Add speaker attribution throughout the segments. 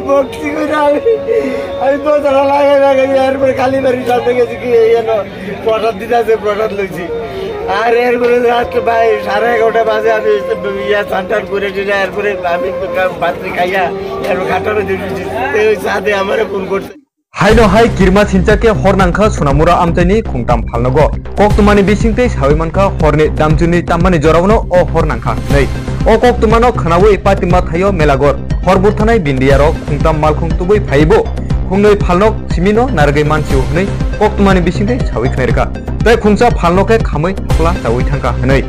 Speaker 1: ভক্তি করে আমি বোতলা লাগাই এরপরে খালি বাড়ি সামনে গেছি কি প্রসাদ দিতে আছে, প্রসাদ লইছি। আর এরপরে রাত্রে ভাই 11:30 বাজে আমি স্নান করে এরপরে আমি পাত্রী খাইয়া এরপর খাটানো দিয়েছি, ওই সাথে আমার ফোন করছে।
Speaker 2: হাইনো হাই কিরমা সিনচাকে হরনাংখা সোনামুরা আমতাইনি খুংতাম ফালনগো কক্তমানি बिसिंगते सावैमानखा हरनि दामजुनि तामानि जरावनो अ हरनांखा नै अ कक्तमानो खनावै पातिमा थायो मेलागर हरबुर थानाय बिन्दियारो खुंताम मालखुं तुबै फाइबो खुंनै फालनक सिमिनो नारगै मानसिउ हनै कक्तमानि बिसिंते सावै खैरका तै खुंसा फालनके खामै खला जावै थांका हनै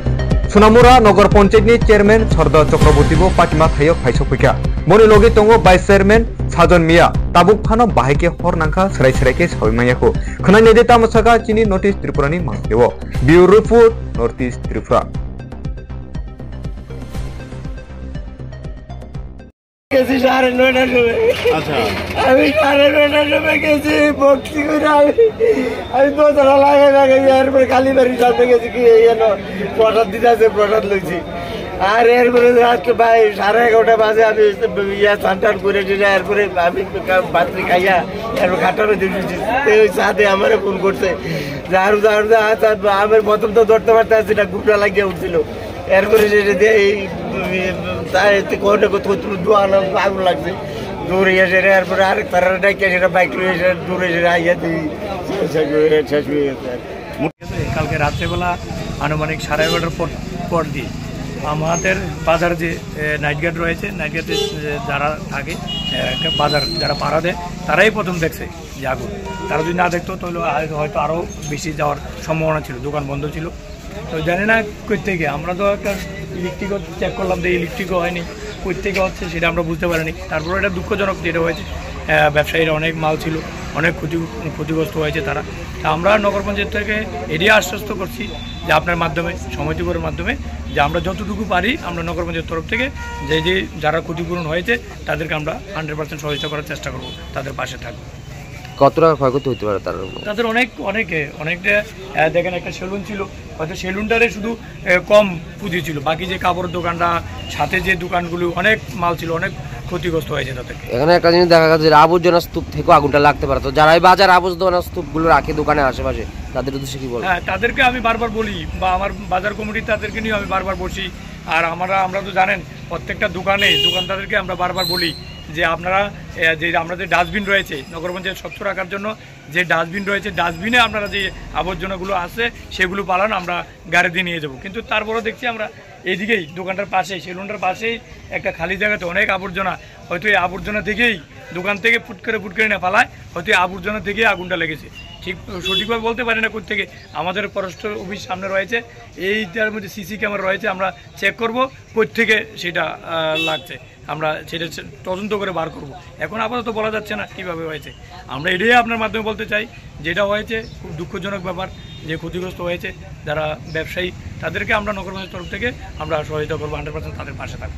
Speaker 2: सोनामुरा नगर पंचायतनि चेयरमैन सरदा चक्रवर्तीबो पातिमा थायो फाइसफैका मनि लगे दङ भाइस चेयरमैन साजन मिया ताबुक फानो बाहायके हरनांखा सराय सरायके सावैमायाखौ खोनानै दे तामसाका चिनि नर्थ इस्ट त्रिपुरानि मांदेव bureau report north east Tripura
Speaker 1: গেছি 9:30টার সময়। আচ্ছা আমি 9:30টার সময় গেছি ভক্তি করে আমি বোতলা লাগাই এরপরে খালি বাড়ি সামনে গেছি কি প্রসাদ দিতে আছে, প্রসাদ লইছি। আর এরপরে রাত্রে ভাই 11:30 বাজে আমি স্নান করে এরপরে আমি পাত্রী খাইয়া এরপর খাটানো দিয়েছি, ওই সাথে আমার ফোন করছে। ঝাড়ু আমার প্রথম তো ধরতে পারতে আসছি না, গুপটা লাগিয়ে উঠছিল। এরপরে আগুন লাগছে, দৌড়ে এসে এরপরে আরেক তারা ডাকিয়ে সেটা বাইক লয়ে এসে দৌড়ে এসে আইয়া দিই শেষ হয়ে গেছে।
Speaker 3: কালকে রাত্রেবেলা আনুমানিক 11:30টার পর দিয়ে আমাদের বাজার যে নাইট গার্ড রয়েছে, নাইট গার্ডে যারা থাকে বাজার যারা পাড়া দেয় তারাই প্রথম দেখছে যে আগুন। তারা যদি না দেখতো তাহলে হয়তো আরও বেশি যাওয়ার সম্ভাবনা ছিল, দোকান বন্ধ ছিল। তো জানি না কই থেকে, আমরা তো একটা ইলেকট্রিকও চেক করলাম যে ইলেকট্রিকও হয়নি, কই থেকে হচ্ছে সেটা আমরা বুঝতে পারিনি। তারপরে এটা দুঃখজনক যেটা হয়েছে, ব্যবসায়ীরা অনেক মাল ছিল, অনেক ক্ষতিগ্রস্ত হয়েছে তারা। তা আমরা নগর পঞ্চায়েত থেকে এরিয়া আশ্বস্ত করছি যে আপনার মাধ্যমে সমিতিগুলোর মাধ্যমে যে আমরা যতটুকু পারি আমরা নগর পঞ্চায়েত তরফ থেকে যে যারা ক্ষতিপূরণ হয়েছে তাদেরকে আমরা 100% সহযোগিতা করার চেষ্টা করব, তাদের পাশে থাকবো।
Speaker 4: কত টাকা ক্ষয়ক্ষতি হতে পারে
Speaker 3: তাদের? অনেকটা দেখেন, একটা সেলুন ছিল, হয়তো সেলুনটারে শুধু কম পুঁজি ছিল, বাকি যে কাপড়ের দোকানটা সাথে যে দোকানগুলো অনেক মাল ছিল, অনেক ক্ষতিগ্রস্ত হয়েছে তাদেরকে।
Speaker 4: এখানে একটা জিনিস দেখা গেছে, আবর্জনা স্তূপ থেকে আগুনটা লাগতে পারে, তো যারা এই বাজার আবর্জনা স্তূপগুলো রাখে দোকানের আশেপাশে তাদের উদ্দেশ্যে কি বলবো?
Speaker 3: হ্যাঁ, তাদেরকে আমি বারবার বলি, বা আমার বাজার কমিটি তাদেরকে নিয়ে আমি বারবার বসি। আর আমরা তো জানেন প্রত্যেকটা দোকানদারদেরকে আমরা বারবার বলি যে আপনারা যে আমাদের ডাস্টবিন রয়েছে নগর পঞ্চায়েত স্বচ্ছ রাখার জন্য, যে ডাস্টবিন রয়েছে ডাস্টবিনে আপনারা যে আবর্জনাগুলো আছে সেগুলো পালান, আমরা গাড়ি দিয়ে নিয়ে যাবো। কিন্তু তারপরেও দেখছি আমরা এইদিকেই দোকানটার পাশেই, সেলুনটার পাশেই একটা খালি জায়গাতে অনেক আবর্জনা, হয়তো এই আবর্জনা থেকেই দোকান থেকে ফুট করে না পালায়, হয়তো এই আবর্জনা থেকেই আগুনটা লেগেছে। ঠিক সঠিকভাবে বলতে পারি না কোথা থেকে। আমাদের ফরেস্ট অফিস সামনে রয়েছে, এইটার মধ্যে সিসি ক্যামেরা রয়েছে, আমরা চেক করবো কোথা থেকে সেটা লাগছে, আমরা সেটা তদন্ত করে বার করব। এখন আপাতত বলা যাচ্ছে না কীভাবে হয়েছে। আমরা এটাই আপনার মাধ্যমে বলতে চাই, যেটা হয়েছে খুব দুঃখজনক ব্যাপার, যে ক্ষতিগ্রস্ত হয়েছে যারা ব্যবসায়ী তাদেরকে আমরা নগর পঞ্চায়েত তরফ থেকে আমরা সহায়তা করবো, 100% তাদের পাশে থাকবো।